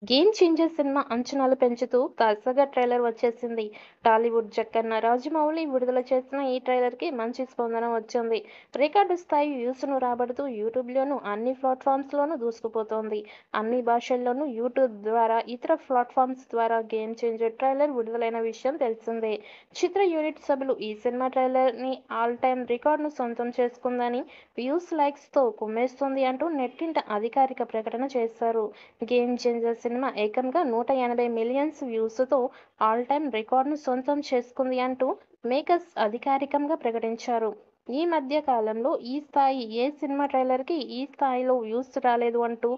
Game changer cinema అంచనాలు పెంచుతూ తాజాగా ట్రైలర్ వచ్చేసింది. టాలీవుడ్ జక్కన్న రాజమౌళి విడుదల చేసిన ఈ ట్రైలర్కి మంచి స్పందన వచ్చింది. రికార్డు స్థాయి వ్యూస్ను రాబడుతూ యూట్యూబ్లోనూ అన్ని ప్లాట్ఫామ్స్లోనూ దూసుకుపోతోంది. అన్ని భాషల్లోనూ యూట్యూబ్ ద్వారా ఇతర ప్లాట్ఫామ్స్ ద్వారా గేమ్ చేంజర్ ట్రైలర్ విడుదలైన విషయం తెలిసిందే. చిత్ర యూనిట్ సభ్యులు ఈ సినిమా ట్రైలర్ని ఆల్ టైమ్ రికార్డును సొంతం చేసుకుందని, వ్యూస్ లైక్స్తో కుమ్మేస్తుంది అంటూ నెట్టింట అధికారిక ప్రకటన చేశారు. గేమ్ చేంజర్ సినిమా ఏకంగా 180 మిలియన్స్ వ్యూస్తో ఆల్ టైమ్ రికార్డును సొంతం చేసుకుంది అంటూ మేకర్స్ అధికారికంగా ప్రకటించారు. ఈ మధ్య కాలంలో ఈ స్థాయి ఏ సినిమా ట్రైలర్కి ఈ స్థాయిలో వ్యూస్ రాలేదు అంటూ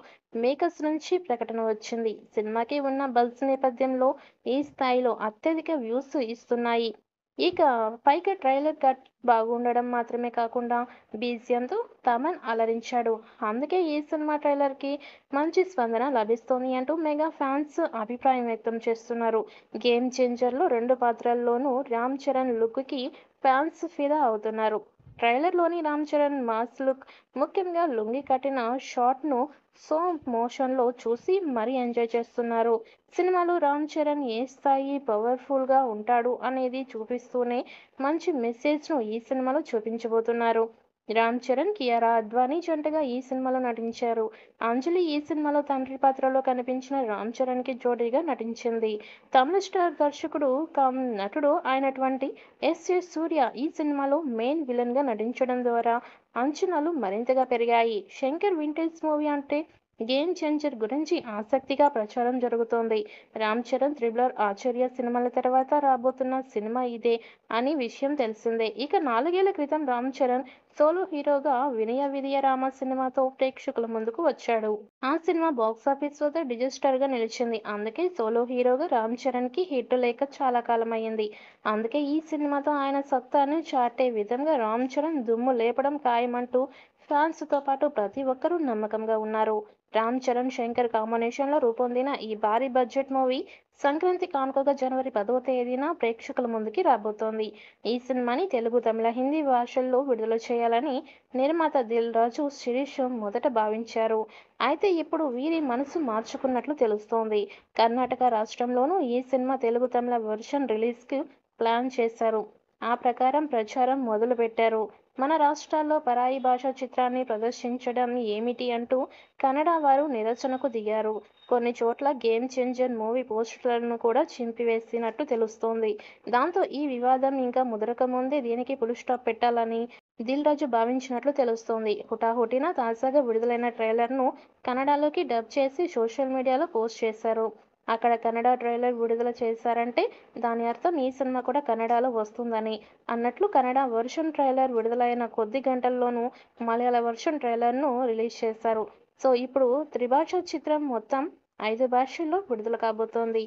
మేకర్స్ నుంచి ప్రకటన వచ్చింది. సినిమాకి ఉన్న బజ్ నేపథ్యంలో ఈ స్థాయిలో అత్యధిక వ్యూస్ ఇస్తున్నాయి. ఇక పైగా ట్రైలర్ కట్ బాగుండడం మాత్రమే కాకుండా బీజిఎంతో తమన్ అలరించాడు. అందుకే ఈ సినిమా ట్రైలర్కి మంచి స్పందన లభిస్తోంది అంటూ మెగా ఫ్యాన్స్ అభిప్రాయం వ్యక్తం చేస్తున్నారు. గేమ్ చేంజర్లో 2 పాత్రల్లోనూ రామ్ చరణ్ లుక్కి ఫ్యాన్స్ ఫిదా అవుతున్నారు. ట్రైలర్లోని రామ్ చరణ్ మాస్ లుక్, ముఖ్యంగా లుంగీ కట్టిన షాట్ను స్లో మోషన్లో చూసి మరీ ఎంజాయ్ చేస్తున్నారు. సినిమాలో రామ్ చరణ్ ఏ స్థాయి పవర్ఫుల్గా ఉంటాడు అనేది చూపిస్తూనే మంచి మెసేజ్ను ఈ సినిమాలో చూపించబోతున్నారు. రామ్ చరణ్, కియారా అద్వానీ జంటగా ఈ సినిమాలో నటించారు. అంజలి ఈ సినిమాలో తండ్రి పాత్రలో కనిపించిన రామ్ చరణ్కి జోడీగా నటించింది. తమిళ స్టార్ దర్శకుడు కమ్ నటుడు అయినటువంటి ఎస్.ఎ. సూర్య ఈ సినిమాలో మెయిన్ విలన్గా నటించడం ద్వారా అంచనాలు మరింతగా పెరిగాయి. శంకర్ వింటేజ్ మూవీ అంటే గేమ్ చేంజర్ గురించి ఆసక్తిగా ప్రచారం జరుగుతోంది. రామ్ చరణ్, త్రిబుల్ ఆచార్య సినిమాల తర్వాత రాబోతున్న సినిమా ఇదే అని విషయం తెలిసిందే. ఇక 4 ఏళ్ల క్రితం రామ్ చరణ్ సోలో హీరోగా వినయ విధేయ రామ సినిమాతో ప్రేక్షకుల ముందుకు వచ్చాడు. ఆ సినిమా బాక్సాఫీస్ వద్ద డిజాస్టర్గా నిలిచింది. అందుకే సోలో హీరోగా రామ్ చరణ్కి హిట్ లేక చాలా కాలమైంది. అందుకే ఈ సినిమాతో ఆయన సత్తాని చాటే విధంగా రామ్ చరణ్ దుమ్ము లేపడం ఖాయమంటూ ఫ్యాన్స్తో పాటు ప్రతి ఒక్కరూ నమ్మకంగా ఉన్నారు. రామ్ చరణ్, శంకర్ కాంబినేషన్లో రూపొందిన ఈ భారీ బడ్జెట్ మూవీ సంక్రాంతి కానుకగా జనవరి 10వ తేదీన ప్రేక్షకుల ముందుకి రాబోతోంది. ఈ సినిమాని తెలుగు, తమిళ, హిందీ భాషల్లో విడుదల చేయాలని నిర్మాత దిల్ రాజు, శిరీష్ మొదట భావించారు. అయితే ఇప్పుడు వీరి మనసు మార్చుకున్నట్లు తెలుస్తోంది. కర్ణాటక రాష్ట్రంలోనూ ఈ సినిమా తెలుగు, తమిళ వెర్షన్ రిలీజ్కి ప్లాన్ చేశారు. ఆ ప్రకారం ప్రచారం మొదలుపెట్టారు. మన రాష్ట్రాల్లో పరాయి భాషా చిత్రాన్ని ప్రదర్శించడం ఏమిటి అంటూ కన్నడ వారు నిరసనకు దిగారు. కొన్ని చోట్ల గేమ్ చేంజర్ మూవీ పోస్టర్లను కూడా చింపివేసినట్టు తెలుస్తోంది. దాంతో ఈ వివాదం ఇంకా ముదరకముందే దీనికి ఫుల్స్టాప్ పెట్టాలని దిల్ రాజు భావించినట్లు తెలుస్తోంది. హుటాహుటిన తాజాగా విడుదలైన ట్రైలర్ను కన్నడలోకి డబ్ చేసి సోషల్ మీడియాలో పోస్ట్ చేశారు. అక్కడ కన్నడ ట్రైలర్ విడుదల చేశారంటే దాని అర్థం ఈ సినిమా కూడా కన్నడలో వస్తుందని అన్నట్లు. కన్నడ వెర్షన్ ట్రైలర్ విడుదలైన కొద్ది గంటల్లోనూ మలయాళ వెర్షన్ ట్రైలర్ను రిలీజ్ చేశారు. సో ఇప్పుడు త్రిభాషా చిత్రం మొత్తం 5 భాషల్లో విడుదల కాబోతోంది.